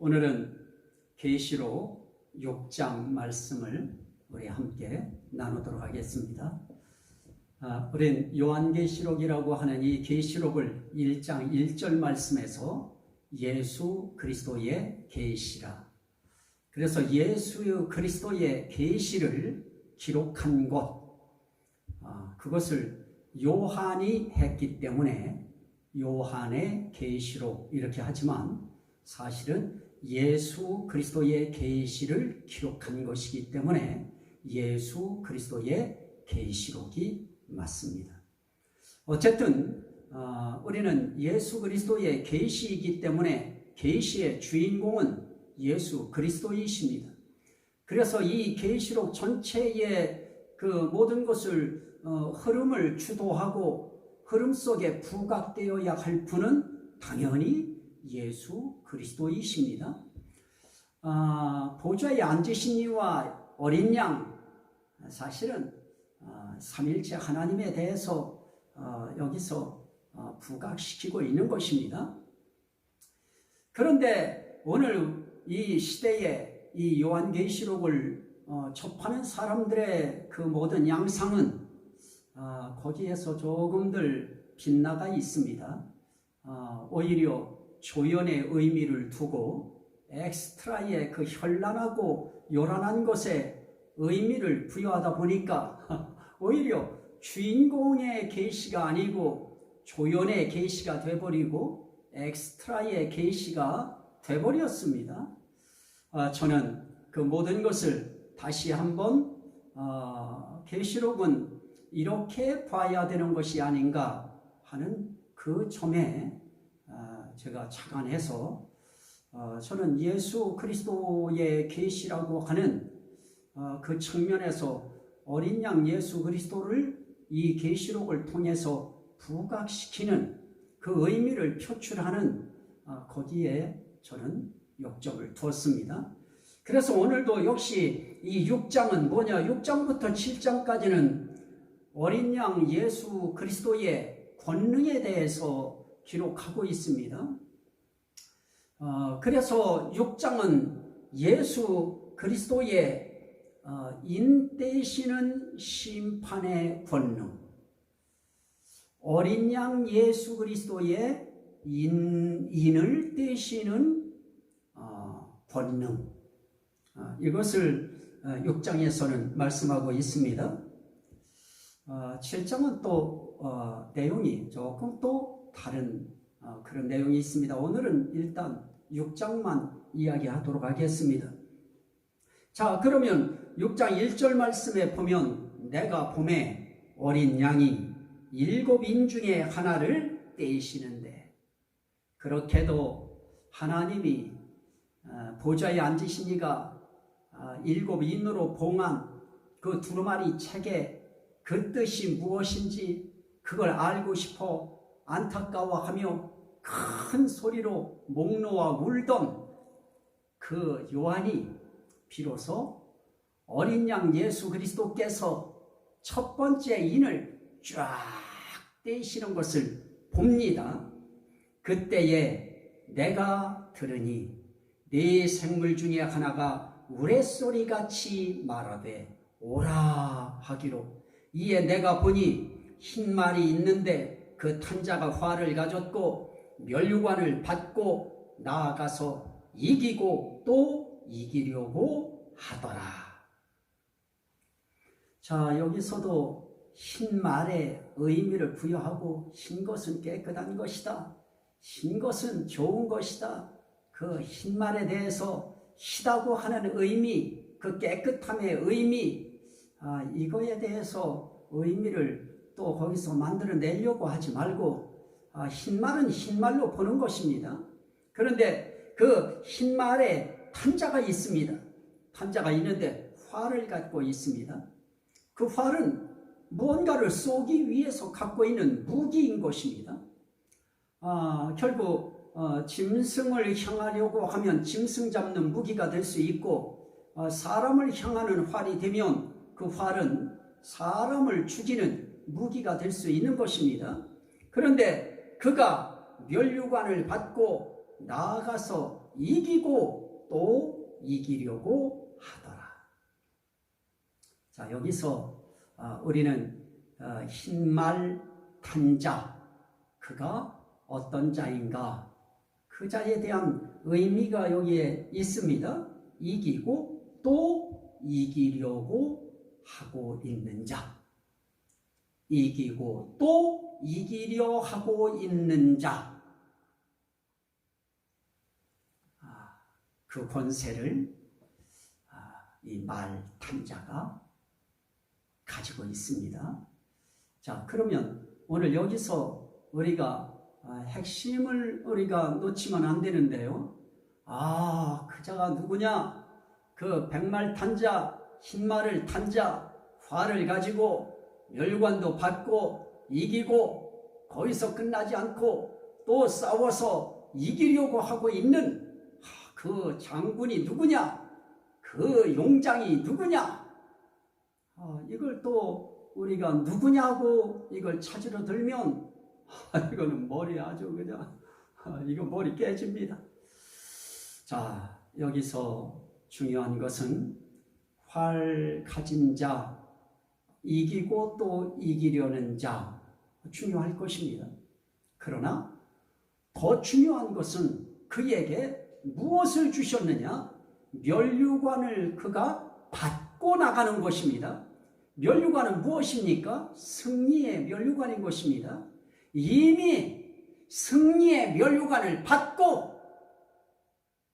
오늘은 계시록 6장 말씀을 우리 함께 나누도록 하겠습니다. 우린 요한계시록이라고 하는 이 계시록을 1장 1절 말씀에서 예수 그리스도의 계시라, 그래서 예수 그리스도의 계시를 기록한 것, 그것을 요한이 했기 때문에 요한의 계시록 이렇게 하지만 사실은 예수 그리스도의 계시를 기록한 것이기 때문에 예수 그리스도의 계시록이 맞습니다. 어쨌든 우리는 예수 그리스도의 계시이기 때문에 계시의 주인공은 예수 그리스도이십니다. 그래서 이 계시록 전체의 그 모든 것을 흐름을 주도하고 흐름 속에 부각되어야 할 분은 당연히 예수 그리스도이십니다. 보좌에 앉으신 이와 어린 양, 사실은 삼일체 하나님에 대해서 여기서 부각시키고 있는 것입니다. 그런데 오늘 이 시대에 이 요한계시록을 접하는 사람들의 그 모든 양상은 거기에서 조금들 빗나가 있습니다. 오히려 조연의 의미를 두고 엑스트라의 그 현란하고 요란한 것에 의미를 부여하다 보니까 오히려 주인공의 계시가 아니고 조연의 계시가 돼버리고 엑스트라의 계시가 돼버렸습니다. 저는 그 모든 것을 다시 한번 계시록은 이렇게 봐야 되는 것이 아닌가 하는 그 점에 제가 착안해서 저는 예수 그리스도의 계시라고 하는 그 측면에서 어린 양 예수 그리스도를 이 계시록을 통해서 부각시키는 그 의미를 표출하는 거기에 저는 역점을 두었습니다. 그래서 오늘도 역시 이 6장은 뭐냐, 6장부터 7장까지는 어린 양 예수 그리스도의 권능에 대해서 기록하고 있습니다. 그래서 6장은 예수 그리스도의 인되시는 심판의 권능, 어린 양 예수 그리스도의 인을 떼시는 권능, 이것을 6장에서는 말씀하고 있습니다. 7장은 또 내용이 조금 또 다른 그런 내용이 있습니다. 오늘은 일단 6장만 이야기하도록 하겠습니다. 자, 그러면 6장 1절 말씀에 보면 내가 봄에 어린 양이 7인 중에 하나를 떼시는데, 그렇게도 하나님이 보좌에 앉으신 이가 7인으로 봉한 그 두루마리 책에 그 뜻이 무엇인지 그걸 알고 싶어 안타까워하며 큰 소리로 목 놓아 울던 그 요한이 비로소 어린 양 예수 그리스도께서 첫 번째 인을 쫙 떼시는 것을 봅니다. 그때에 내가 들으니 네 생물 중에 하나가 우레소리같이 말하되 오라 하기로, 이에 내가 보니 흰 말이 있는데 그 탄자가 활을 가졌고 면류관을 받고 나아가서 이기고 또 이기려고 하더라. 자, 여기서도 흰 말에 의미를 부여하고 흰 것은 깨끗한 것이다, 흰 것은 좋은 것이다, 그 흰 말에 대해서 희다고 하는 의미, 그 깨끗함의 의미, 이거에 대해서 의미를 또 거기서 만들어내려고 하지 말고 흰말은 흰말로 보는 것입니다. 그런데 그 흰말에 탄자가 있습니다. 탄자가 있는데 활을 갖고 있습니다. 그 활은 무언가를 쏘기 위해서 갖고 있는 무기인 것입니다. 결국 짐승을 향하려고 하면 짐승 잡는 무기가 될 수 있고, 사람을 향하는 활이 되면 그 활은 사람을 죽이는 무기가 될 수 있는 것입니다. 그런데 그가 면류관을 받고 나아가서 이기고 또 이기려고 하더라. 자, 여기서 우리는 흰말 탄자, 그가 어떤 자인가, 그 자에 대한 의미가 여기에 있습니다. 이기고 또 이기려고 하고 있는 자, 이기고 또 이기려 하고 있는 자, 그 권세를 이 말탄자가 가지고 있습니다. 자, 그러면 오늘 여기서 우리가 핵심을 우리가 놓치면 안 되는데요. 그 자가 누구냐? 그 백말 탄자, 흰말을 탄자, 활을 가지고 멸관도 받고 이기고 거기서 끝나지 않고 또 싸워서 이기려고 하고 있는 그 장군이 누구냐? 그 용장이 누구냐? 이걸 또 우리가 누구냐고 이걸 찾으러 들면 이거는 머리 아주 그냥 이거 머리 깨집니다. 자, 여기서 중요한 것은 활 가진 자, 이기고 또 이기려는 자, 중요할 것입니다. 그러나 더 중요한 것은 그에게 무엇을 주셨느냐? 면류관을 그가 받고 나가는 것입니다. 면류관은 무엇입니까? 승리의 면류관인 것입니다. 이미 승리의 면류관을 받고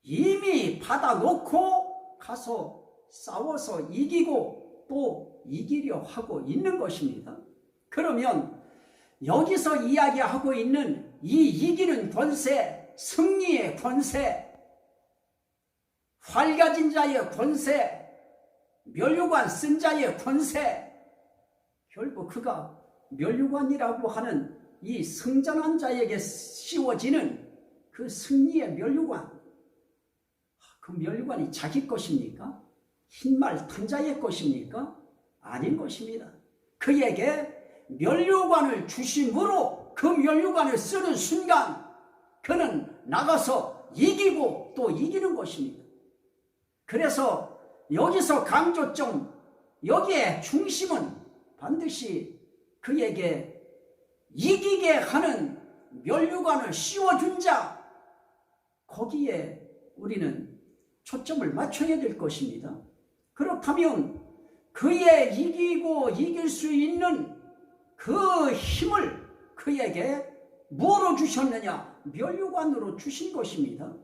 이미 받아놓고 가서 싸워서 이기고 또 이기려 하고 있는 것입니다. 그러면 여기서 이야기하고 있는 이 이기는 권세, 승리의 권세, 활 가진 자의 권세, 면류관 쓴 자의 권세, 결국 그가 면류관이라고 하는 이 승전한 자에게 씌워지는 그 승리의 면류관, 그 면류관이 자기 것입니까? 흰말 탄자의 것입니까? 아닌 것입니다. 그에게 면류관을 주심으로 그 면류관을 쓰는 순간 그는 나가서 이기고 또 이기는 것입니다. 그래서 여기서 강조점, 여기에 중심은 반드시 그에게 이기게 하는 면류관을 씌워준 자, 거기에 우리는 초점을 맞춰야 될 것입니다. 그렇다면 그의 이기고 이길 수 있는 그 힘을 그에게 뭐로 주셨느냐? 면류관으로 주신 것입니다.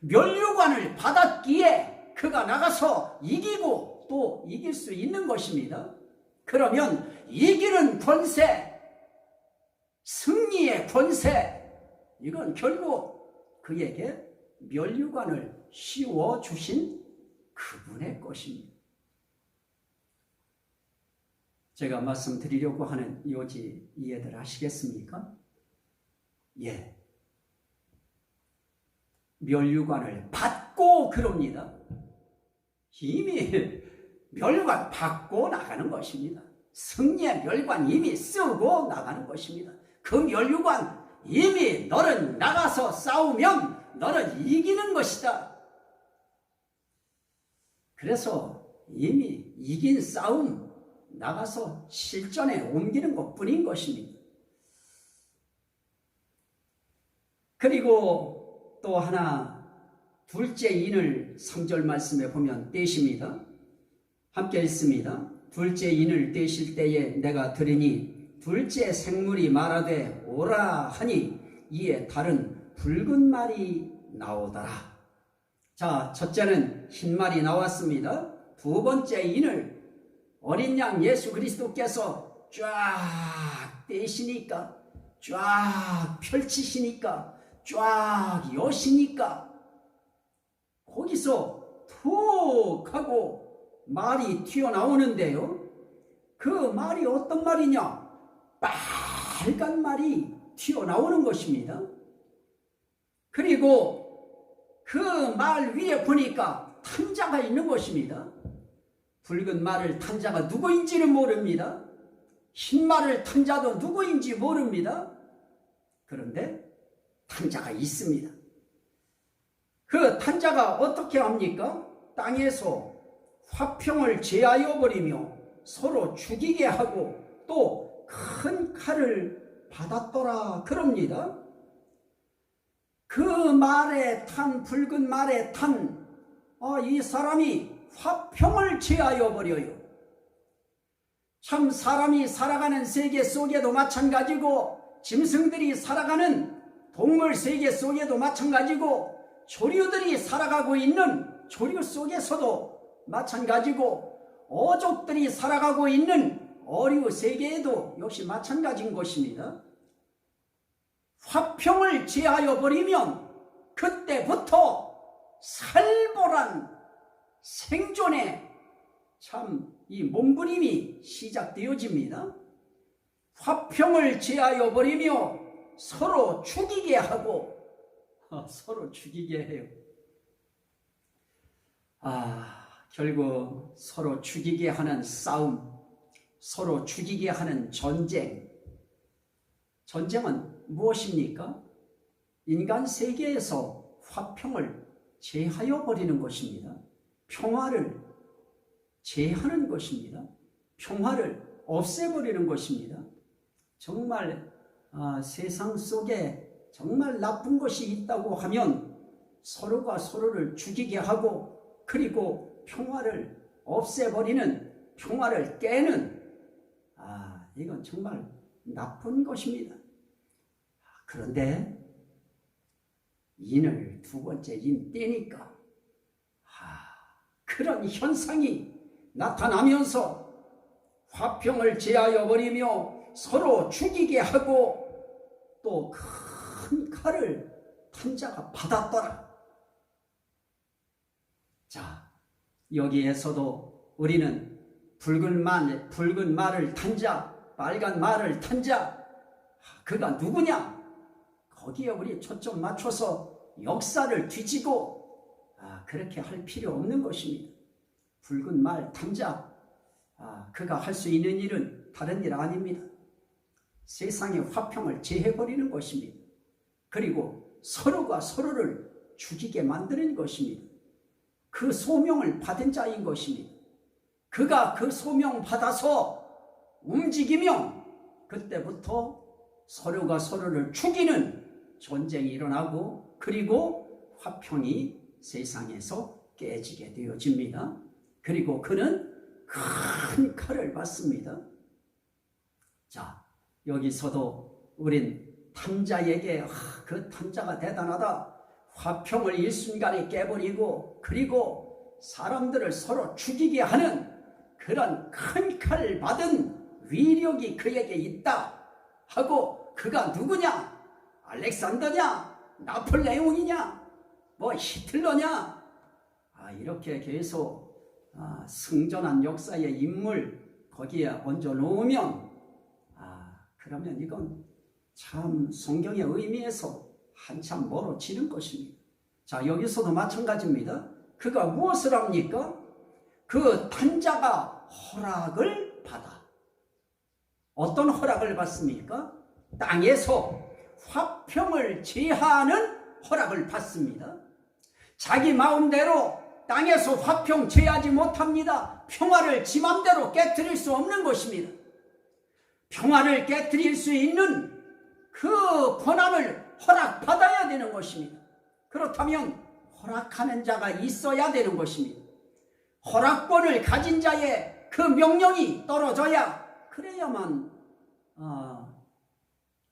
면류관을 받았기에 그가 나가서 이기고 또 이길 수 있는 것입니다. 그러면 이기는 권세, 승리의 권세, 이건 결국 그에게 면류관을 씌워주신 그분의 것입니다. 제가 말씀드리려고 하는 요지 이해들 하시겠습니까? 예. 면류관을 받고 그럽니다. 이미 멸관 받고 나가는 것입니다. 승리의 멸관 이미 쓰고 나가는 것입니다. 그 멸류관 이미 너는 나가서 싸우면 너는 이기는 것이다. 그래서 이미 이긴 싸움 나가서 실전에 옮기는 것뿐인 것입니다. 그리고 또 하나 둘째 인을 3절 말씀에 보면 떼십니다. 함께 읽습니다. 둘째 인을 떼실 때에 내가 들으니 둘째 생물이 말하되 오라 하니 이에 다른 붉은 말이 나오더라. 자, 첫째는 흰 말이 나왔습니다. 두 번째 인을 어린 양 예수 그리스도께서 쫙 떼시니까, 쫙 펼치시니까, 쫙 여시니까 거기서 툭 하고 말이 튀어나오는데요. 그 말이 어떤 말이냐? 빨간 말이 튀어나오는 것입니다. 그리고 그 말 위에 보니까 탄자가 있는 것입니다. 붉은 말을 탄 자가 누구인지는 모릅니다. 흰 말을 탄 자도 누구인지 모릅니다. 그런데 탄 자가 있습니다. 그 탄자가 어떻게 합니까? 땅에서 화평을 제하여 버리며 서로 죽이게 하고 또 큰 칼을 받았더라 그럽니다. 그 말에 탄, 붉은 말에 탄 이 사람이 화평을 제하여 버려요. 참 사람이 살아가는 세계 속에도 마찬가지고 짐승들이 살아가는 동물 세계 속에도 마찬가지고 조류들이 살아가고 있는 조류 속에서도 마찬가지고 어족들이 살아가고 있는 어류 세계에도 역시 마찬가지인 것입니다. 화평을 제하여 버리면 그때부터 살벌한 생존의 참 이 몸부림이 시작되어집니다. 화평을 제하여 버리며 서로 죽이게 하고 서로 죽이게 해요. 결국 서로 죽이게 하는 싸움, 서로 죽이게 하는 전쟁. 전쟁은 무엇입니까? 인간 세계에서 화평을 제하여 버리는 것입니다. 평화를 제하는 것입니다. 평화를 없애버리는 것입니다. 정말 세상 속에 정말 나쁜 것이 있다고 하면 서로가 서로를 죽이게 하고 그리고 평화를 없애버리는, 평화를 깨는 이건 정말 나쁜 것입니다. 그런데 인을 두 번째 인 떼니까 그런 현상이 나타나면서 화평을 제하여 버리며 서로 죽이게 하고 또 큰 칼을 탄자가 받았더라. 자, 여기에서도 우리는 붉은 말을 탄 자, 빨간 말을 탄 자, 그가 누구냐? 거기에 우리 초점 맞춰서 역사를 뒤지고 그렇게 할 필요 없는 것입니다. 붉은 말 탄 자, 그가 할 수 있는 일은 다른 일 아닙니다. 세상의 화평을 제해버리는 것입니다. 그리고 서로가 서로를 죽이게 만드는 것입니다. 그 소명을 받은 자인 것입니다. 그가 그 소명 받아서 움직이면 그때부터 서로가 서로를 죽이는 전쟁이 일어나고 그리고 화평이 세상에서 깨지게 되어집니다. 그리고 그는 큰 칼을 받습니다. 자, 여기서도 우린 탄자에게 그 탄자가 대단하다. 화평을 일순간에 깨버리고 그리고 사람들을 서로 죽이게 하는 그런 큰 칼을 받은 위력이 그에게 있다 하고 그가 누구냐? 알렉산더냐? 나폴레옹이냐? 뭐 히틀러냐? 이렇게 계속 승전한 역사의 인물 거기에 얹어 놓으면 그러면 이건 참 성경의 의미에서 한참 멀어지는 것입니다. 자, 여기서도 마찬가지입니다. 그가 무엇을 합니까? 그 탄자가 허락을 받아. 어떤 허락을 받습니까? 땅에서 화평을 제하는 허락을 받습니다. 자기 마음대로 땅에서 화평 제하지 못합니다. 평화를 지 맘대로 깨트릴 수 없는 것입니다. 평화를 깨트릴 수 있는 그 권한을 허락받아야 되는 것입니다. 그렇다면 허락하는 자가 있어야 되는 것입니다. 허락권을 가진 자의 그 명령이 떨어져야 그래야만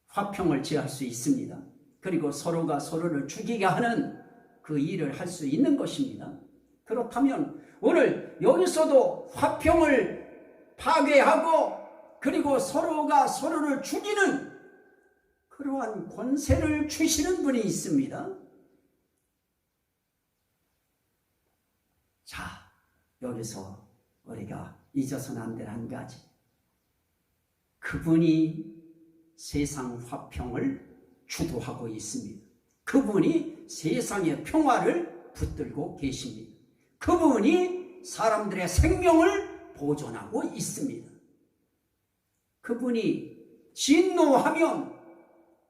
화평을 제할 수 있습니다. 그리고 서로가 서로를 죽이게 하는 그 일을 할 수 있는 것입니다. 그렇다면 오늘 여기서도 화평을 파괴하고 그리고 서로가 서로를 죽이는 그러한 권세를 주시는 분이 있습니다. 자, 여기서 우리가 잊어서는 안 될 한 가지. 그분이 세상 화평을 주도하고 있습니다. 그분이 세상의 평화를 붙들고 계십니다. 그분이 사람들의 생명을 보존하고 있습니다. 그분이 진노하면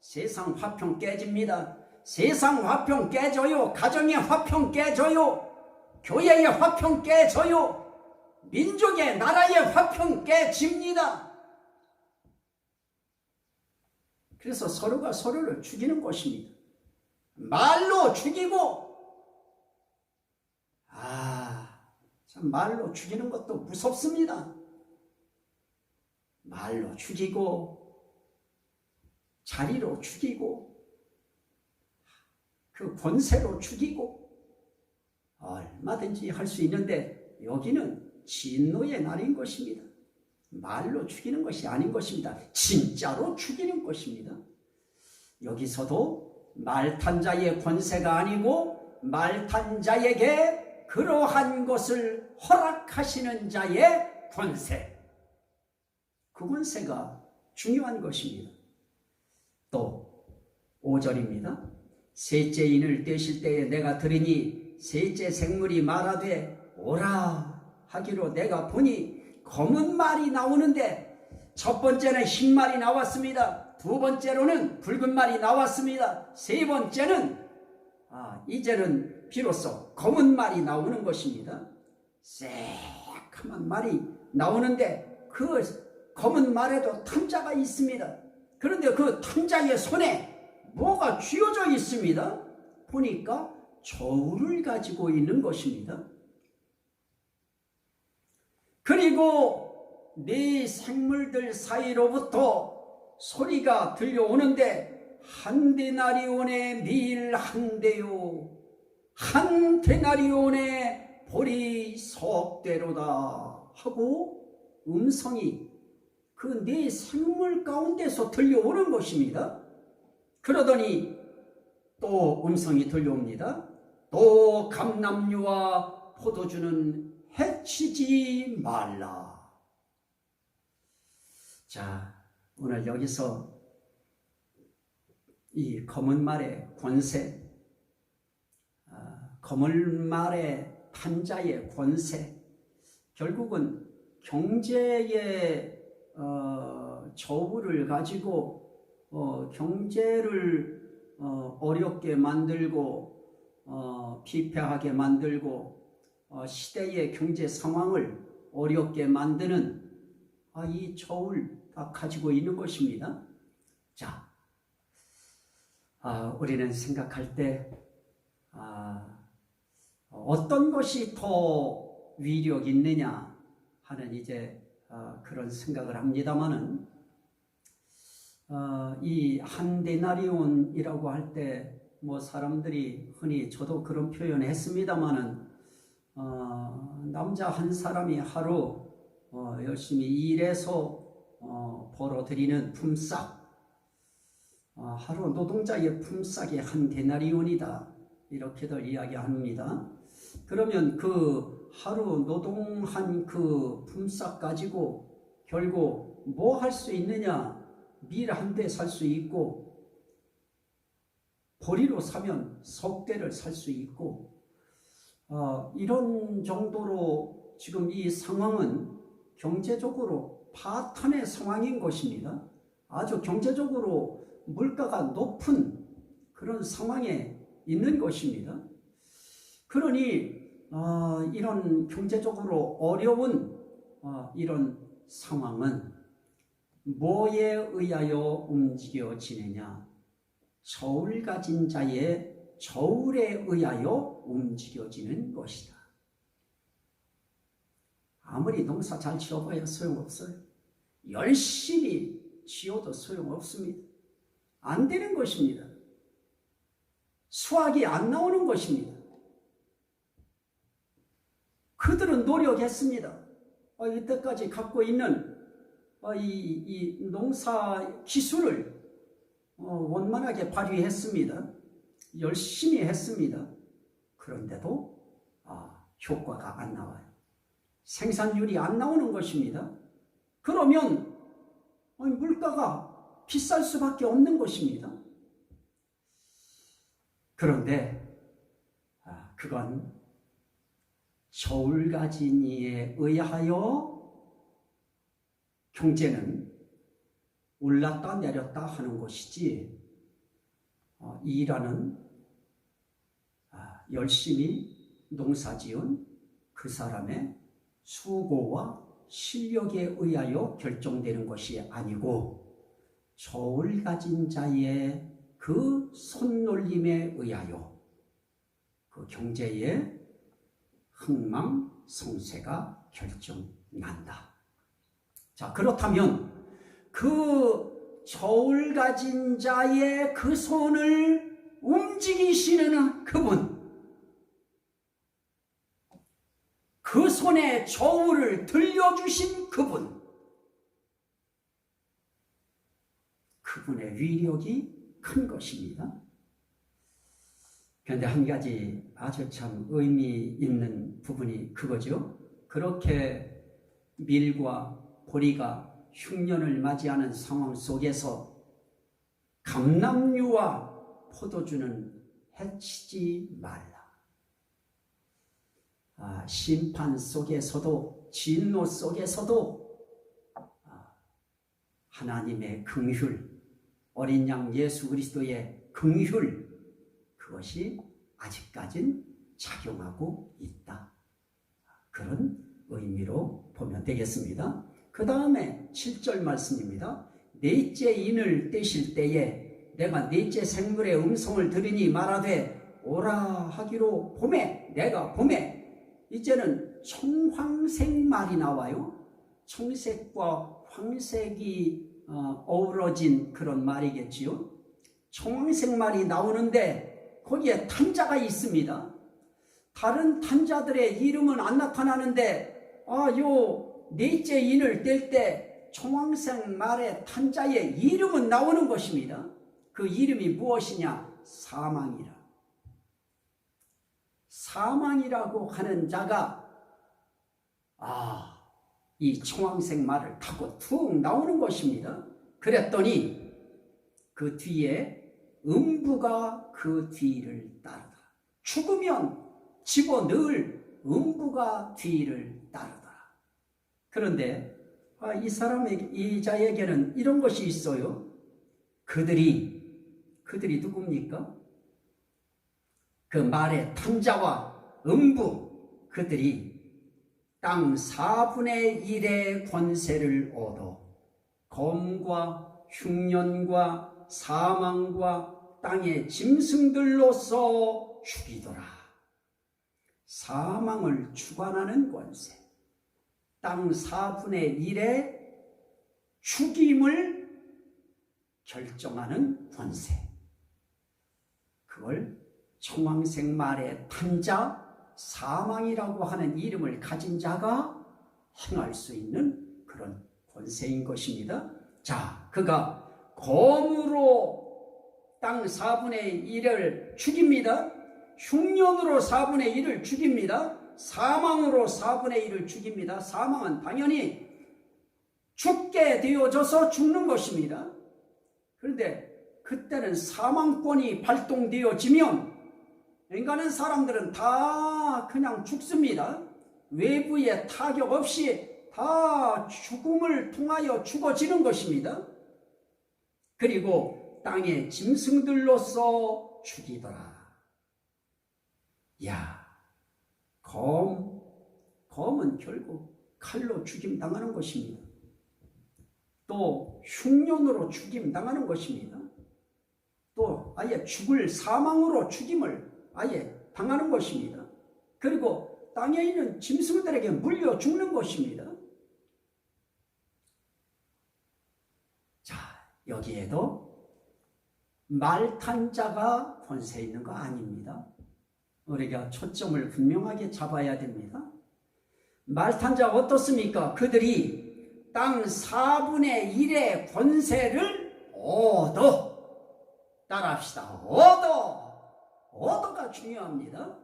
세상 화평 깨집니다. 세상 화평 깨져요. 가정의 화평 깨져요. 교회의 화평 깨져요. 민족의 나라의 화평 깨집니다. 그래서 서로가 서로를 죽이는 것입니다. 말로 죽이고, 참 말로 죽이는 것도 무섭습니다. 말로 죽이고, 자리로 죽이고, 그 권세로 죽이고, 얼마든지 할 수 있는데 여기는 진노의 날인 것입니다. 말로 죽이는 것이 아닌 것입니다. 진짜로 죽이는 것입니다. 여기서도 말탄 자의 권세가 아니고 말탄 자에게 그러한 것을 허락하시는 자의 권세, 그 권세가 중요한 것입니다. 또 5절입니다. 셋째 인을 떼실 때에 내가 들으니 셋째 생물이 말하되 오라 하기로 내가 보니 검은 말이 나오는데, 첫 번째는 흰 말이 나왔습니다. 두 번째로는 붉은 말이 나왔습니다. 세 번째는 이제는 비로소 검은 말이 나오는 것입니다. 새카만 말이 나오는데 그 검은 말에도 탐자가 있습니다. 그런데 그 탐자의 손에 뭐가 쥐어져 있습니다. 보니까 저울을 가지고 있는 것입니다. 그리고 네 생물들 사이로부터 소리가 들려오는데 한 데나리온의 밀 한 대요, 한 데나리온의 보리 석대로다 하고 음성이 그 네 생물 가운데서 들려오는 것입니다. 그러더니 또 음성이 들려옵니다. 또 감람류와 포도주는 해치지 말라. 자, 오늘 여기서 이 검은 말의 권세, 검은 말의 판자의 권세, 결국은 경제의 저울을 가지고 경제를 어렵게 만들고 피폐하게 만들고 시대의 경제 상황을 어렵게 만드는 이 저울 다 가지고 있는 것입니다. 자, 우리는 생각할 때 어떤 것이 더 위력 있느냐 하는 이제 그런 생각을 합니다마는 이 한 데나리온이라고 할 때 뭐 사람들이 흔히 저도 그런 표현을 했습니다마는 남자 한 사람이 하루 열심히 일해서 벌어들이는 품삯, 하루 노동자의 품삯이 한 데나리온이다, 이렇게들 이야기합니다. 그러면 그 하루 노동한 그 품삯 가지고 결국 뭐 할 수 있느냐? 밀 한 대 살 수 있고, 보리로 사면 석대를 살 수 있고, 이런 정도로 지금 이 상황은 경제적으로 파탄의 상황인 것입니다. 아주 경제적으로 물가가 높은 그런 상황에 있는 것입니다. 그러니 이런 경제적으로 어려운 이런 상황은 뭐에 의하여 움직여지느냐? 저울 가진 자의 저울에 의하여 움직여지는 것이다. 아무리 농사 잘 지어봐야 소용없어요. 열심히 지어도 소용없습니다. 안 되는 것입니다. 수확이 안 나오는 것입니다. 그들은 노력했습니다. 이때까지 갖고 있는 이 농사 기술을 원만하게 발휘했습니다. 열심히 했습니다. 그런데도 효과가 안 나와요. 생산율이 안 나오는 것입니다. 그러면 물가가 비쌀 수밖에 없는 것입니다. 그런데 그건 저울 가진 이에 의하여 경제는 올랐다 내렸다 하는 것이지 일하는 열심히 농사지은 그 사람의 수고와 실력에 의하여 결정되는 것이 아니고 저울 가진 자의 그 손놀림에 의하여 그 경제의 흥망성쇠가 결정난다. 자, 그렇다면 그 저울 가진 자의 그 손을 움직이시는 그분, 그 손에 저울을 들려주신 그분의 위력이 큰 것입니다. 그런데 한 가지 아주 참 의미 있는 부분이 그거죠. 그렇게 밀과 보리가 흉년을 맞이하는 상황 속에서 감람류와 포도주는 해치지 말라. 심판 속에서도 진노 속에서도 하나님의 긍휼, 어린 양 예수 그리스도의 긍휼, 그것이 아직까진 작용하고 있다. 그런 의미로 보면 되겠습니다. 그 다음에 7절 말씀입니다. 넷째 인을 떼실 때에 내가 넷째 생물의 음성을 들으니 말하되 오라 하기로 봄에 내가 봄에, 이제는 청황색 말이 나와요. 청색과 황색이 어우러진 그런 말이겠지요. 청황색 말이 나오는데 거기에 탄자가 있습니다. 다른 탄자들의 이름은 안 나타나는데 요 넷째 인을 뗄 때 청황색 말의 탄자의 이름은 나오는 것입니다. 그 이름이 무엇이냐? 사망이라. 사망이라고 하는 자가 이 청황색 말을 타고 툭 나오는 것입니다. 그랬더니 그 뒤에 음부가 그 뒤를 따르다. 죽으면 집어넣을 음부가 뒤를 따르더라. 그런데 이 자에게는 이런 것이 있어요. 그들이 누굽니까? 그 말의 탄자와 음부, 그들이 땅 4분의 1의 권세를 얻어 검과 흉년과 사망과 땅의 짐승들로서 죽이더라. 사망을 주관하는 권세, 땅 4분의 1의 죽임을 결정하는 권세, 그걸 청황색 말의 탄자, 사망이라고 하는 이름을 가진 자가 행할 수 있는 그런 권세인 것입니다. 자, 그가 검으로 땅 4분의 1을 죽입니다. 흉년으로 4분의 1을 죽입니다. 사망으로 4분의 1을 죽입니다. 사망은 당연히 죽게 되어져서 죽는 것입니다. 그런데 그때는 사망권이 발동되어지면 인간은 사람들은 다 그냥 죽습니다. 외부의 타격 없이 다 죽음을 통하여 죽어지는 것입니다. 그리고 땅의 짐승들로서 죽이더라. 검은 결국 칼로 죽임당하는 것입니다. 또 흉년으로 죽임당하는 것입니다. 또 아예 죽을 사망으로 죽임을 아예 당하는 것입니다. 그리고 땅에 있는 짐승들에게 물려 죽는 것입니다. 자, 여기에도 말탄자가 권세 있는 거 아닙니다. 우리가 초점을 분명하게 잡아야 됩니다. 말탄자가 어떻습니까? 그들이 땅 4분의 1의 권세를 얻어. 따라합시다. 얻어가 중요합니다.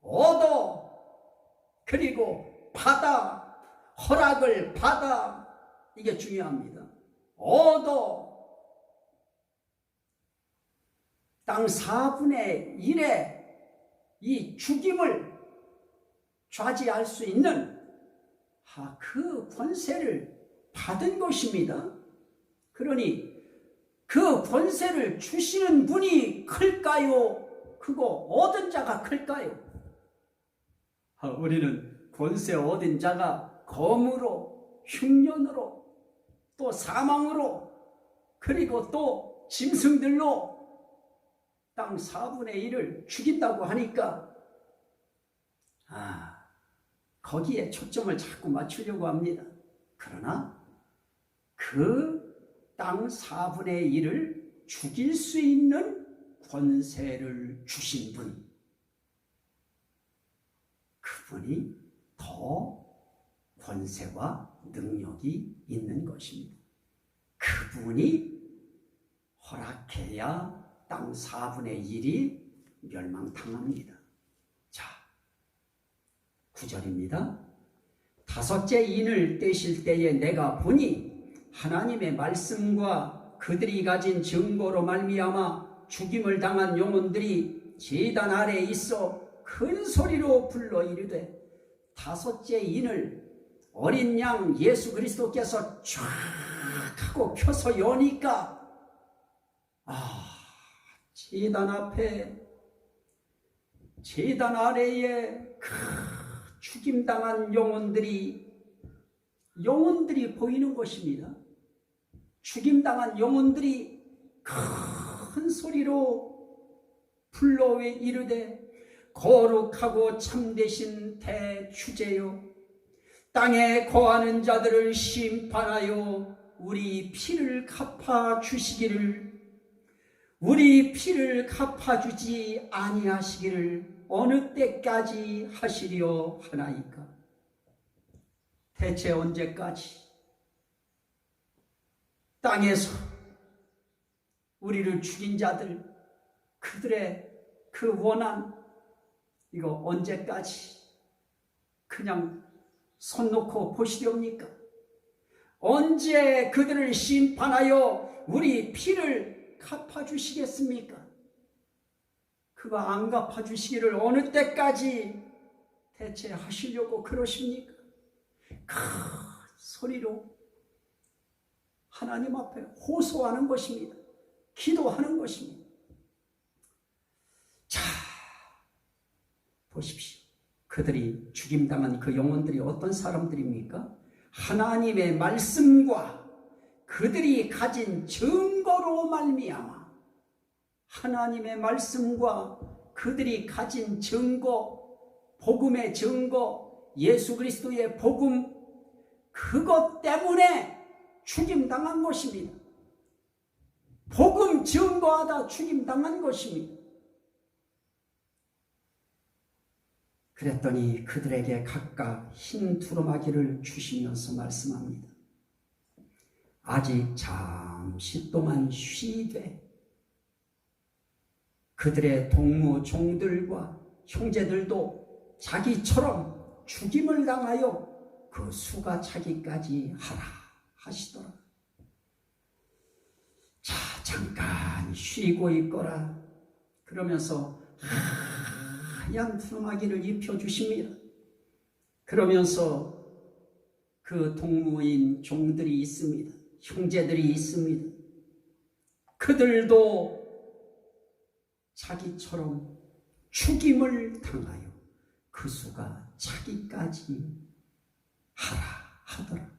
얻어. 그리고 받아. 허락을 받아. 이게 중요합니다. 얻어. 땅 4분의 1의 이 죽임을 좌지할 수 있는 그 권세를 받은 것입니다. 그러니 그 권세를 주시는 분이 클까요? 그거 얻은 자가 클까요? 우리는 권세 얻은 자가 검으로, 흉년으로, 또 사망으로, 그리고 또 짐승들로 땅 4분의 1을 죽인다고 하니까 거기에 초점을 자꾸 맞추려고 합니다. 그러나 그 땅 4분의 1을 죽일 수 있는 권세를 주신 분, 그분이 더 권세와 능력이 있는 것입니다. 그분이 허락해야 땅 4분의 1이 멸망당합니다. 자, 9절입니다. 다섯째 인을 떼실 때에 내가 보니 하나님의 말씀과 그들이 가진 증거로 말미암아 죽임을 당한 영혼들이 제단 아래에 있어 큰 소리로 불러 이르되, 다섯째 인을 어린 양 예수 그리스도께서 쫙 하고 펴서 여니까 제단 앞에, 제단 아래에 죽임당한 영혼들이 보이는 것입니다. 죽임당한 영혼들이 큰 소리로 불러 이르되, 거룩하고 참되신 대주제요, 땅에 거하는 자들을 심판하여 우리 피를 갚아주시기를, 우리 피를 갚아주지 아니하시기를 어느 때까지 하시려 하나이까? 대체 언제까지 땅에서 우리를 죽인 자들, 그들의 그 원한, 이거 언제까지 그냥 손 놓고 보시렵니까? 언제 그들을 심판하여 우리 피를 갚아주시겠습니까? 그거 안 갚아주시기를 어느 때까지 대체 하시려고 그러십니까? 큰 소리로 하나님 앞에 호소하는 것입니다. 기도하는 것입니다. 자, 보십시오. 그들이 죽임당한 그 영혼들이 어떤 사람들입니까? 하나님의 말씀과 그들이 가진 증거로 말미암아, 하나님의 말씀과 그들이 가진 증거, 복음의 증거, 예수 그리스도의 복음, 그것 때문에 죽임당한 것입니다. 복음 증거하다 죽임당한 것입니다. 그랬더니 그들에게 각각 흰 두루마기를 주시면서 말씀합니다. 아직 잠시 동안 쉬되 그들의 동무 종들과 형제들도 자기처럼 죽임을 당하여 그 수가 차기까지 하라 하시더라. 자, 잠깐 쉬고 있거라. 그러면서 하얀 두루마기를 입혀주십니다. 그러면서 그 동무인 종들이 있습니다. 형제들이 있습니다. 그들도 자기처럼 죽임을 당하여 그 수가 차기까지 하라 하더라.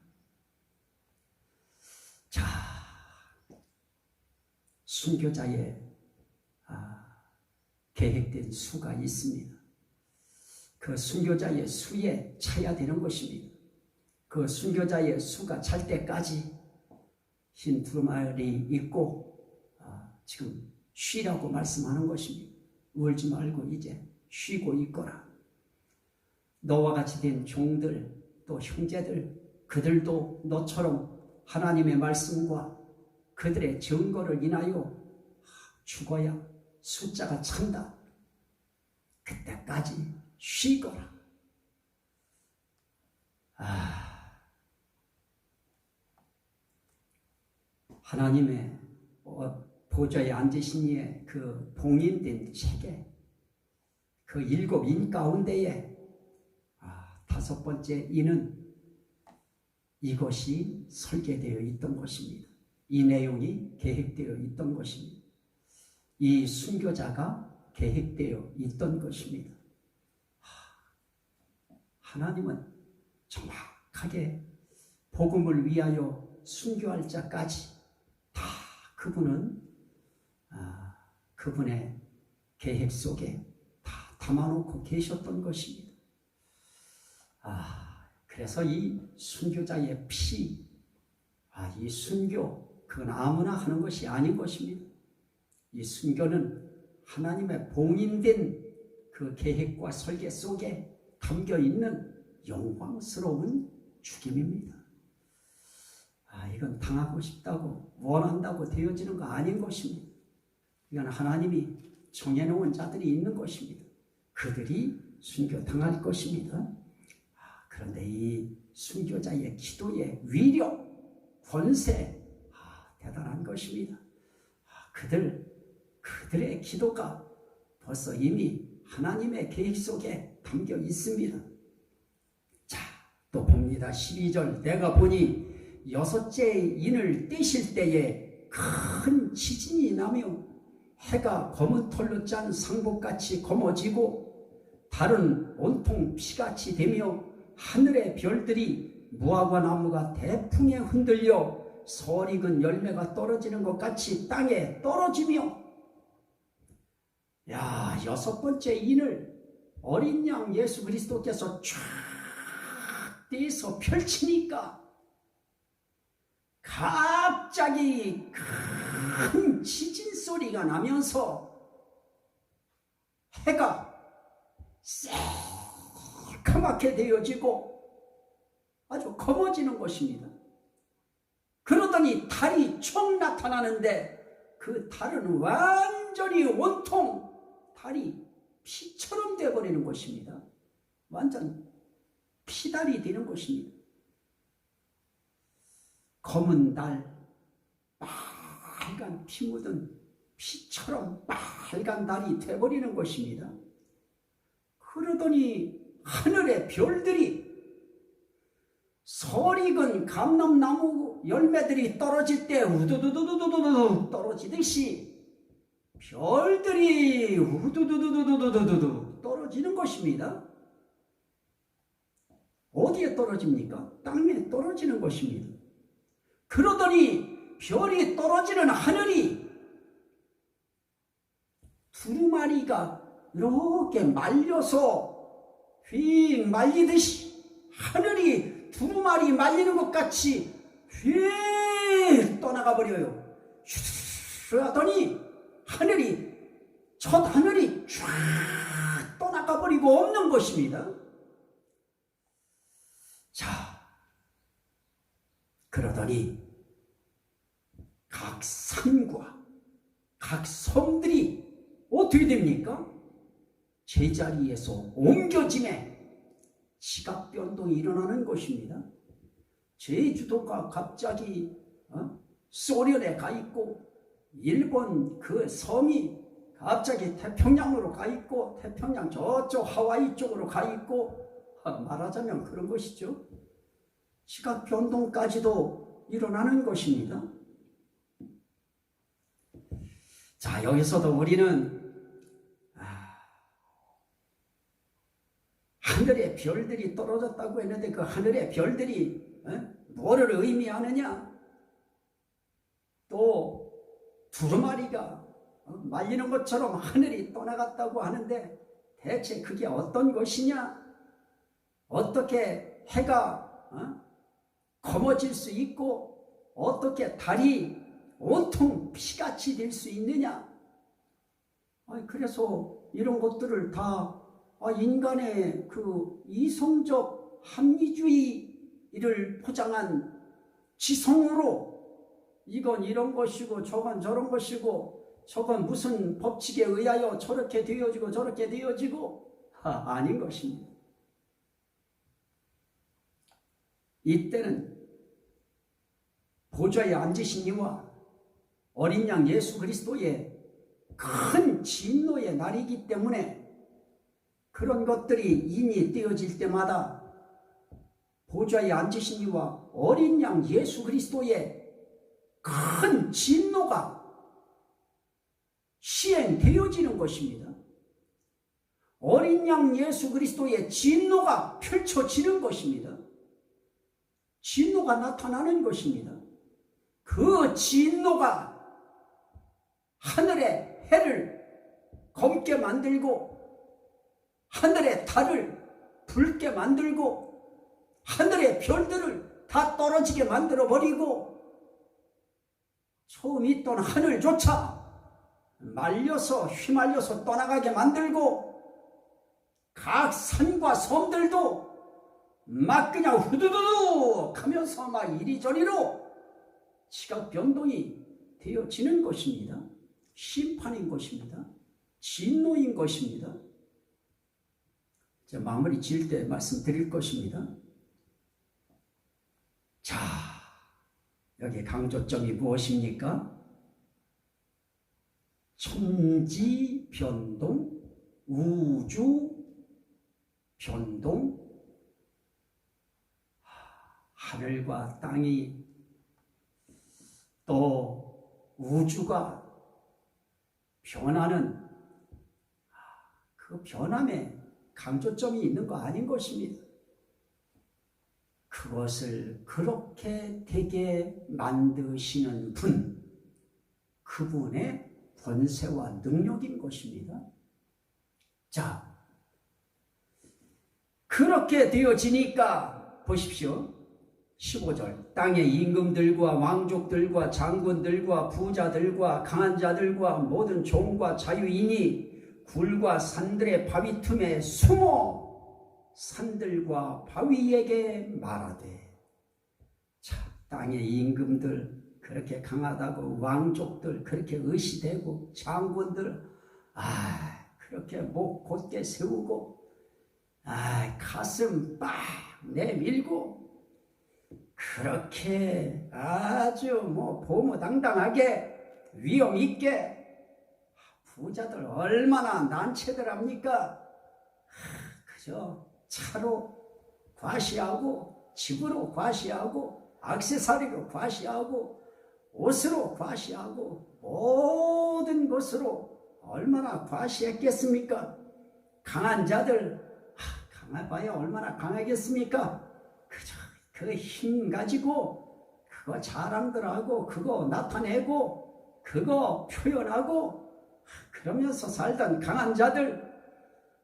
자, 순교자의 계획된 수가 있습니다. 그 순교자의 수에 차야 되는 것입니다. 그 순교자의 수가 찰 때까지 흰 두루마리 입고 지금 쉬라고 말씀하는 것입니다. 울지 말고 이제 쉬고 있거라. 너와 같이 된 종들, 또 형제들, 그들도 너처럼 하나님의 말씀과 그들의 증거를 인하여 죽어야 숫자가 찬다. 그때까지 쉬거라. 하나님의 보좌에 앉으신 이의 그 봉인된 책에 그 7인 가운데에 5번째 인은 이것이 설계되어 있던 것입니다. 이 내용이 계획되어 있던 것입니다. 이 순교자가 계획되어 있던 것입니다. 하나님은 정확하게 복음을 위하여 순교할 자까지 다 그분은 그분의 계획 속에 다 담아놓고 계셨던 것입니다. 그래서 이 순교자의 피, 이 순교, 그건 아무나 하는 것이 아닌 것입니다. 이 순교는 하나님의 봉인된 그 계획과 설계 속에 담겨 있는 영광스러운 죽임입니다. 이건 당하고 싶다고 원한다고 되어지는 거 아닌 것입니다. 이건 하나님이 정해놓은 자들이 있는 것입니다. 그들이 순교당할 것입니다. 그런데 이 순교자의 기도의 위력, 권세, 대단한 것입니다. 그들의 기도가 벌써 이미 하나님의 계획 속에 담겨 있습니다. 자, 또 봅니다. 12절, 내가 보니 여섯째 인을 떼실 때에 큰 지진이 나며 해가 검은 털로 짠 상복같이 검어지고 달은 온통 피같이 되며 하늘의 별들이 무화과 나무가 대풍에 흔들려 설익은 열매가 떨어지는 것 같이 땅에 떨어지며, 여섯 번째 인을 어린 양 예수 그리스도께서 쫙 떼서 펼치니까 갑자기 큰 지진 소리가 나면서 해가 새까맣게 되어지고 아주 검어지는 것입니다. 그러더니 달이 총 나타나는데 그 달은 완전히 온통 달이 피처럼 되어버리는 것입니다. 완전 피달이 되는 것입니다. 검은 달, 빨간 피 묻은 피처럼 빨간 달이 되어버리는 것입니다. 그러더니 하늘의 별들이 설익은 감람나무 열매들이 떨어질 때 우두두두두두두 떨어지듯이 별들이 우두두두두두두두 떨어지는 것입니다. 어디에 떨어집니까? 땅에 떨어지는 것입니다. 그러더니 별이 떨어지는 하늘이 두루마리가 이렇게 말려서 휙 말리듯이 하늘이 두루마리 말리는 것 같이 휙 떠나가 버려요. 슉 하더니 첫 하늘이 쫙 떠나가 버리고 없는 것입니다. 자, 그러더니 각 산과 각 섬들이 어떻게 됩니까? 제자리에서 옮겨짐에 지각 변동이 일어나는 것입니다. 제주도가 갑자기 소련에 가 있고, 일본 그 섬이 갑자기 태평양으로 가 있고, 태평양 저쪽 하와이 쪽으로 가 있고, 말하자면 그런 것이죠. 지각 변동까지도 일어나는 것입니다. 자, 여기서도 우리는 하늘의 별들이 떨어졌다고 했는데 그 하늘의 별들이 뭐를 의미하느냐? 또 두루마리가 말리는 것처럼 하늘이 떠나갔다고 하는데 대체 그게 어떤 것이냐? 어떻게 해가 검어질 수 있고 어떻게 달이 온통 피같이 될 수 있느냐? 그래서 이런 것들을 다 인간의 그 이성적 합리주의를 포장한 지성으로 이건 이런 것이고 저건 저런 것이고 저건 무슨 법칙에 의하여 저렇게 되어지고 저렇게 되어지고 아닌 것입니다. 이때는 보좌에 앉으신 이와 어린 양 예수 그리스도의 큰 진노의 날이기 때문에 그런 것들이 인이 떼어질 때마다 보좌에 앉으신 이와 어린 양 예수 그리스도의 큰 진노가 시행되어지는 것입니다. 어린 양 예수 그리스도의 진노가 펼쳐지는 것입니다. 진노가 나타나는 것입니다. 그 진노가 하늘의 해를 검게 만들고 하늘의 달을 붉게 만들고 하늘의 별들을 다 떨어지게 만들어버리고 처음 있던 하늘조차 말려서 휘말려서 떠나가게 만들고 각 산과 섬들도 막 그냥 후두두둑 하면서 막 이리저리로 지각 변동이 되어지는 것입니다. 심판인 것입니다. 진노인 것입니다. 제가 마무리 지을 때 말씀드릴 것입니다. 자, 여기 강조점이 무엇입니까? 천지 변동, 우주 변동, 하늘과 땅이 또 우주가 변하는 그 변함에 강조점이 있는 거 아닌 것입니다. 그것을 그렇게 되게 만드시는 분, 그분의 권세와 능력인 것입니다. 자, 그렇게 되어지니까 보십시오. 15절 땅의 임금들과 왕족들과 장군들과 부자들과 강한 자들과 모든 종과 자유인이 굴과 산들의 바위 틈에 숨어 산들과 바위에게 말하되, 자, 땅의 임금들 그렇게 강하다고, 왕족들 그렇게 의시되고, 장군들 그렇게 목 곧게 세우고, 가슴 빡 내밀고 그렇게 아주 보무당당하게 위엄 있게 부자들 얼마나 난체들 합니까? 그저 차로 과시하고 집으로 과시하고 액세서리로 과시하고 옷으로 과시하고 모든 것으로 얼마나 과시했겠습니까? 강한 자들 강해봐야 얼마나 강하겠습니까? 그저 그 힘 가지고 그거 자랑들하고 그거 나타내고 그거 표현하고 그러면서 살던 강한 자들,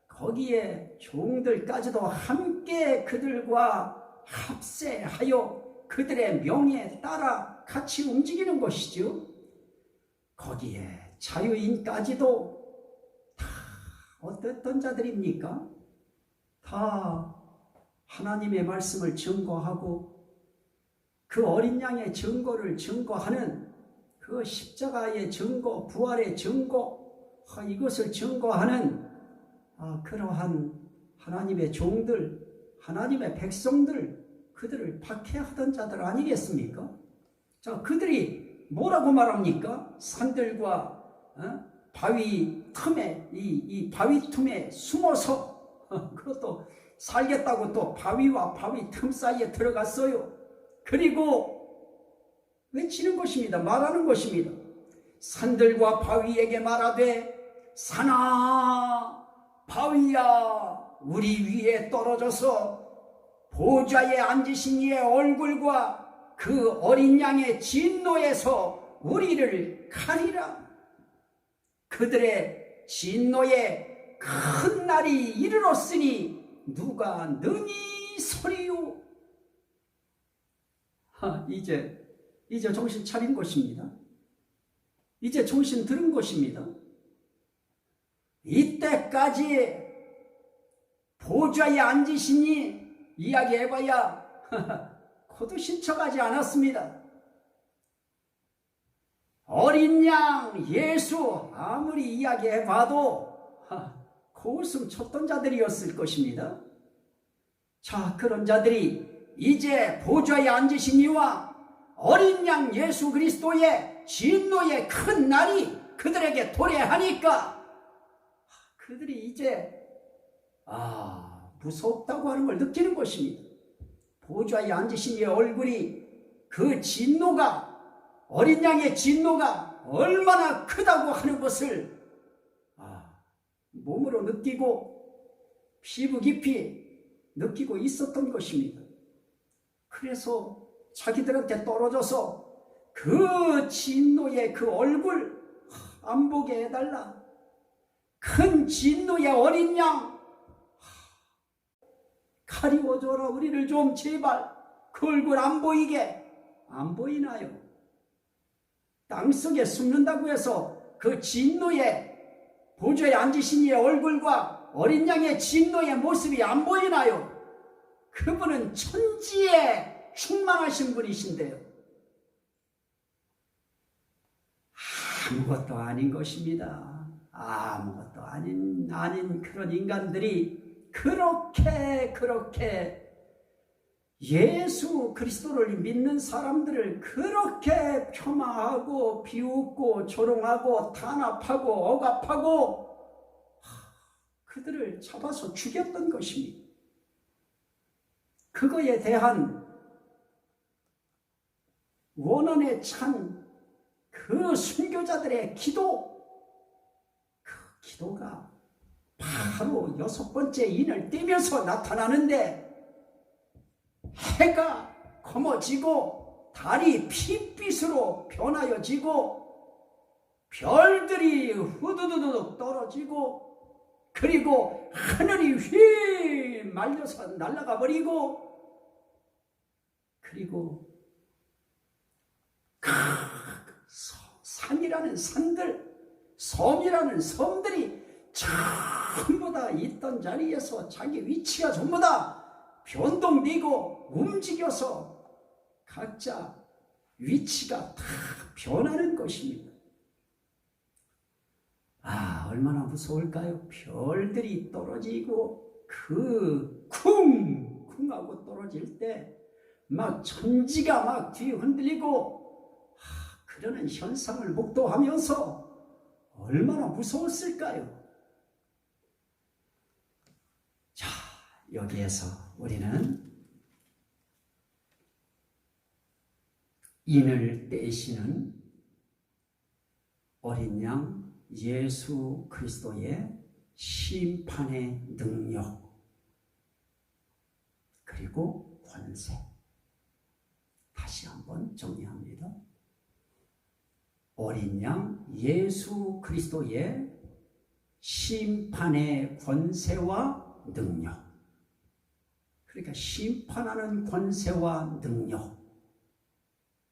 거기에 종들까지도 함께 그들과 합세하여 그들의 명예에 따라 같이 움직이는 것이죠. 거기에 자유인까지도 다 어떤 자들입니까? 다 하나님의 말씀을 증거하고 그 어린 양의 증거를 증거하는 그 십자가의 증거, 부활의 증거, 이것을 증거하는 그러한 하나님의 종들, 하나님의 백성들, 그들을 박해하던 자들 아니겠습니까? 자, 그들이 뭐라고 말합니까? 산들과 바위 틈에, 이 바위 틈에 숨어서 그것도 살겠다고 또 바위와 바위 틈 사이에 들어갔어요. 그리고 외치는 것입니다. 말하는 것입니다. 산들과 바위에게 말하되, 산아 바위야, 우리 위에 떨어져서 보좌에 앉으신 이의 얼굴과 그 어린 양의 진노에서 우리를 가리라. 그들의 진노에 큰 날이 이르렀으니 누가 능히 서리요. 이제 정신 차린 것입니다. 이제 정신 들은 것입니다. 이때까지 보좌에 앉으시니 이야기해봐야 코도 신청하지 않았습니다. 어린 양 예수 아무리 이야기해봐도 코웃음 쳤던 자들이었을 것입니다. 자, 그런 자들이 이제 보좌에 앉으신 이와 어린 양 예수 그리스도의 진노의 큰 날이 그들에게 도래하니까 그들이 이제 무섭다고 하는 걸 느끼는 것입니다. 보좌에 앉으신 이의 얼굴이 그 진노가 어린 양의 진노가 얼마나 크다고 하는 것을 몸으로 느끼고 피부 깊이 느끼고 있었던 것입니다. 그래서 자기들한테 떨어져서 그 진노의 그 얼굴 안 보게 해달라. 큰 진노의 어린 양 가리워줘라. 우리를 좀 제발 그 얼굴 안 보이게. 안 보이나요? 땅속에 숨는다고 해서 그 진노의 보좌에 앉으신 이의 얼굴과 어린 양의 진노의 모습이 안 보이나요? 그분은 천지에 충만하신 분이신데요. 아무것도 아닌 것입니다. 아무것도 아닌 그런 인간들이 그렇게 예수 그리스도를 믿는 사람들을 그렇게 폄하하고 비웃고 조롱하고 탄압하고 억압하고 그들을 잡아서 죽였던 것입니다. 그거에 대한 원한에 찬 그 순교자들의 기도, 그 기도가 바로 6번째 인을 떼면서 나타나는데 해가 검어지고 달이 핏빛으로 변하여지고 별들이 후두두둑 떨어지고 그리고 하늘이 휘 말려서 날아가 버리고 그리고 산이라는 산들, 섬이라는 섬들이 전부 다 있던 자리에서 자기 위치가 전부 다 변동되고 움직여서 각자 위치가 다 변하는 것입니다. 얼마나 무서울까요? 별들이 떨어지고 그 쿵쿵 하고 떨어질 때 막 천지가 막 뒤에 흔들리고 그러는 현상을 목도하면서 얼마나 무서웠을까요? 자, 여기에서 우리는 인을 떼시는 어린 양 예수 그리스도의 심판의 능력 그리고 권세 다시 한번 정리합니다. 어린 양 예수 그리스도의 심판의 권세와 능력. 그러니까 심판하는 권세와 능력.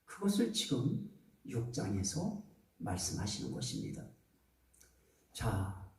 그것을 지금 6장에서 말씀하시는 것입니다. 자,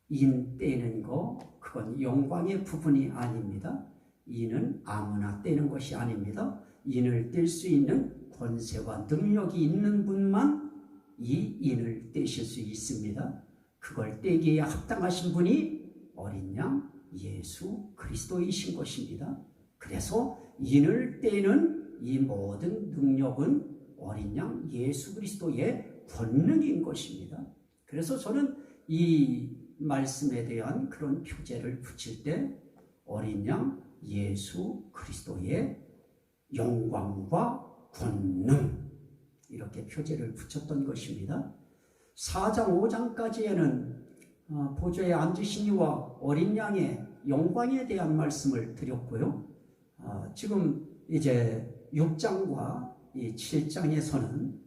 인 떼는 거 그건 영광의 부분이 아닙니다. 인은 아무나 떼는 것이 아닙니다. 인을 뗄 수 있는 권세와 능력이 있는 분만 이 인을 떼실 수 있습니다. 그걸 떼기에 합당하신 분이 어린 양 예수 그리스도이신 것입니다. 그래서 인을 떼는 이 모든 능력은 어린 양 예수 그리스도의 권능인 것입니다. 그래서 저는 이 말씀에 대한 그런 표제를 붙일 때 어린 양 예수 그리스도의 영광과 권능 이렇게 표제를 붙였던 것입니다. 4장 5장까지에는 보좌에 앉으신 이와 어린 양의 영광에 대한 말씀을 드렸고요. 지금 이제 6장과 이 7장에서는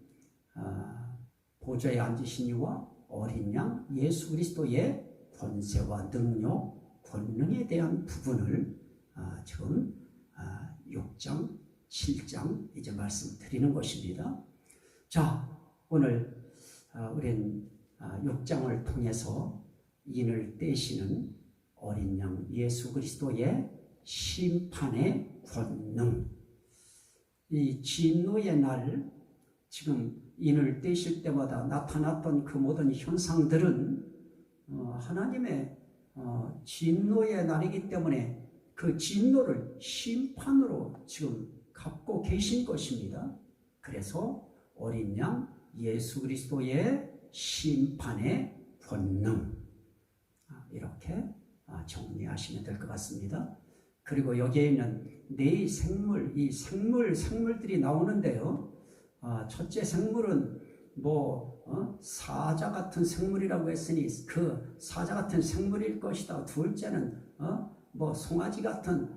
보좌에 앉으신 이와 어린 양 예수 그리스도의 권세와 능력, 권능에 대한 부분을 지금 6장, 7장 이제 말씀드리는 것입니다. 자, 오늘 우린 6장을 통해서 인을 떼시는 어린 양 예수 그리스도의 심판의 권능, 이 진노의 날 지금 인을 떼실 때마다 나타났던 그 모든 현상들은 하나님의 진노의 날이기 때문에 그 진노를 심판으로 지금 갖고 계신 것입니다. 그래서 어린 양 예수 그리스도의 심판의 권능 이렇게 정리하시면 될 것 같습니다. 그리고 여기에 있는 네 생물, 이 생물들이 나오는데요. 첫째 생물은 사자 같은 생물이라고 했으니 그 사자 같은 생물일 것이다. 둘째는 송아지 같은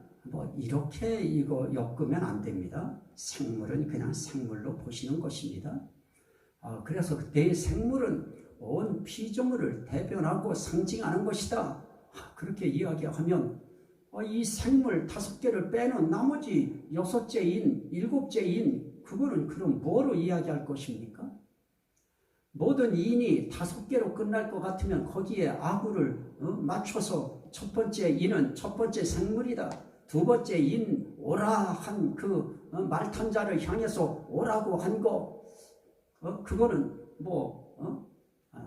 이렇게 이거 엮으면 안 됩니다. 생물은 그냥 생물로 보시는 것입니다. 그래서 내 생물은 온 피조물을 대변하고 상징하는 것이다. 그렇게 이야기하면 이 생물 5개를 빼는 나머지 6째인 7째인 그거는 그럼 뭐로 이야기할 것입니까? 모든 인이 5개로 끝날 것 같으면 거기에 아구를 맞춰서 첫 번째 인은 첫 번째 생물이다. 두 번째 인 오라 한 그 말탄 자를 향해서 오라고 한 거 그거는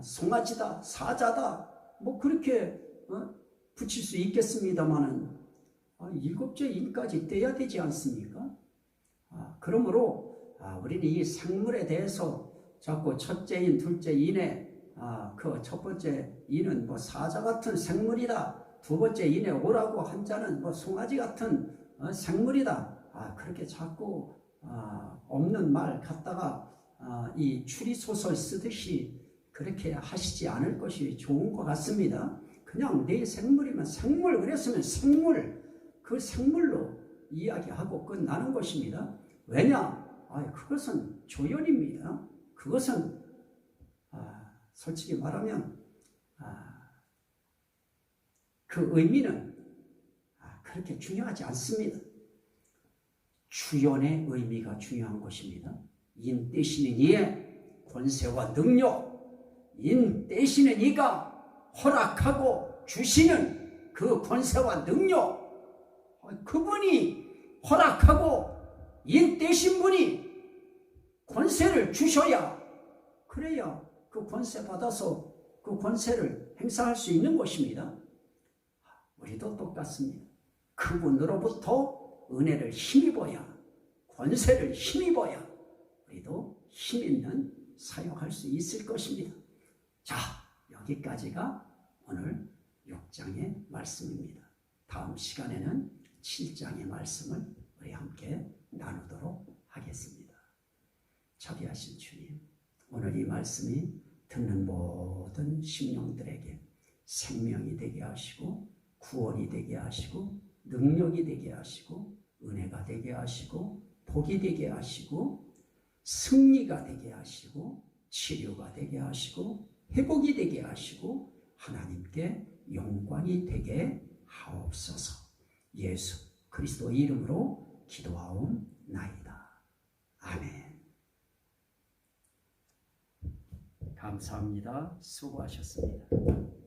송아지다 사자다 그렇게 붙일 수 있겠습니다만은 7째 인까지 떼야 되지 않습니까? 그러므로 우리는 이 생물에 대해서 자꾸 첫째인 둘째 인에 그 첫 번째 인은 사자 같은 생물이다. 두 번째 인에 오라고 한 자는 송아지 같은 생물이다. 그렇게 자꾸 없는 말 갖다가 이 추리소설 쓰듯이 그렇게 하시지 않을 것이 좋은 것 같습니다. 그냥 내 생물이면 생물 그랬으면 생물 그 생물로 이야기하고 끝나는 것입니다. 왜냐? 그것은 조연입니다. 그것은 솔직히 말하면 그 의미는 그렇게 중요하지 않습니다. 주연의 의미가 중요한 것입니다. 인 대신에 이의 권세와 능력, 인 대신에 이가 허락하고 주시는 그 권세와 능력, 그분이 허락하고 인 대신 분이 권세를 주셔야 그래야 그 권세 받아서 그 권세를 행사할 수 있는 것입니다. 우리도 똑같습니다. 그분으로부터 은혜를 힘입어야 권세를 힘입어야 우리도 힘있는 사역할 수 있을 것입니다. 자, 여기까지가 오늘 6장의 말씀입니다. 다음 시간에는 7장의 말씀을 우리 함께 나누도록 하겠습니다. 자비하신 주님, 오늘 이 말씀이 듣는 모든 심령들에게 생명이 되게 하시고 구원이 되게 하시고 능력이 되게 하시고 은혜가 되게 하시고 복이 되게 하시고 승리가 되게 하시고 치료가 되게 하시고 회복이 되게 하시고 하나님께 영광이 되게 하옵소서. 예수 그리스도 이름으로 기도하옵나이다. 아멘. 감사합니다. 수고하셨습니다.